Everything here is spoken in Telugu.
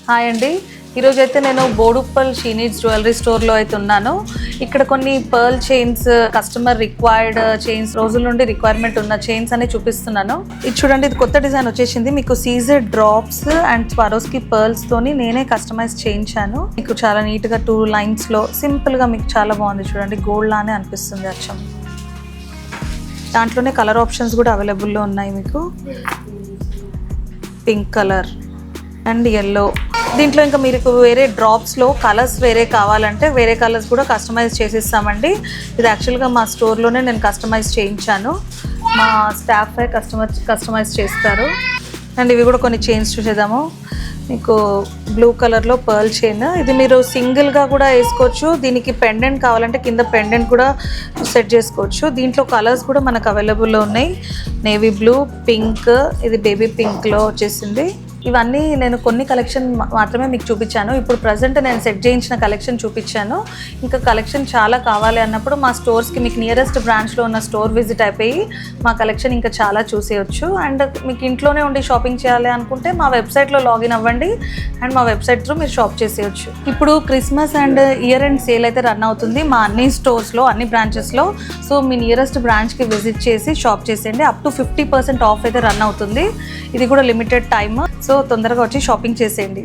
హాయ్ అండి, ఈరోజు అయితే నేను బోడుప్పల్ షీనీడ్స్ జ్యువెలరీ స్టోర్లో అయితే ఉన్నాను. ఇక్కడ కొన్ని pearl chains, customer required chains, రోజుల నుండి రిక్వైర్మెంట్ ఉన్న చైన్స్ అని చూపిస్తున్నాను. ఇది చూడండి, ఇది కొత్త డిజైన్ వచ్చేసింది. మీకు సీజర్ డ్రాప్స్ అండ్ స్వారోస్కి పర్ల్స్ తోని నేనే కస్టమైజ్ చేయించాను. మీకు చాలా నీట్గా 2 లైన్స్లో సింపుల్గా మీకు చాలా బాగుంది. చూడండి, గోల్డ్ లానే అనిపిస్తుంది అచ్చం. దాంట్లోనే కలర్ ఆప్షన్స్ కూడా అవైలబుల్లో ఉన్నాయి. మీకు పింక్ కలర్ అండ్ ఎల్లో. దీంట్లో ఇంకా మీకు వేరే డ్రాప్స్లో కలర్స్ వేరే కావాలంటే వేరే కలర్స్ కూడా కస్టమైజ్ చేసిస్తామండి. ఇది యాక్చువల్గా మా స్టోర్లోనే నేను కస్టమైజ్ చేయించాను. మా స్టాఫ్ కస్టమైజ్ చేస్తారు. అండ్ ఇవి కూడా కొన్ని చైన్స్ చూసేద్దాము. మీకు బ్లూ కలర్లో పర్ల్ చైన్, ఇది మీరు సింగిల్గా కూడా వేసుకోవచ్చు. దీనికి పెండెంట్ కావాలంటే కింద పెండెంట్ కూడా సెట్ చేసుకోవచ్చు. దీంట్లో కలర్స్ కూడా మనకు అవైలబుల్లో ఉన్నాయి. నేవీ బ్లూ, పింక్, ఇది బేబీ పింక్లో వచ్చేసింది. ఇవన్నీ నేను కొన్ని కలెక్షన్ మాత్రమే మీకు చూపించాను. ఇప్పుడు ప్రజెంట్ నేను సెట్ చేయించిన కలెక్షన్ చూపించాను. ఇంకా కలెక్షన్ చాలా కావాలి అన్నప్పుడు మా స్టోర్స్కి, మీకు నియరెస్ట్ బ్రాంచ్లో ఉన్న స్టోర్ విజిట్ అయిపోయి మా కలెక్షన్ ఇంకా చాలా చూసేయచ్చు. అండ్ మీకు ఇంట్లోనే ఉండి షాపింగ్ చేయాలి అనుకుంటే మా వెబ్సైట్లో లాగిన్ అవ్వండి అండ్ మా వెబ్సైట్ త్రూ మీరు షాప్ చేసేయచ్చు. ఇప్పుడు Christmas and year end sale అయితే రన్ అవుతుంది మా అన్ని స్టోర్స్లో, అన్ని బ్రాంచెస్లో. సో మీ నియరెస్ట్ బ్రాంచ్కి విజిట్ చేసి షాప్ చేసేయండి. అప్ టు 50% ఆఫ్ అయితే రన్ అవుతుంది. ఇది కూడా లిమిటెడ్ టైమ్. సో తొందరగా వచ్చి షాపింగ్ చేసేయండి.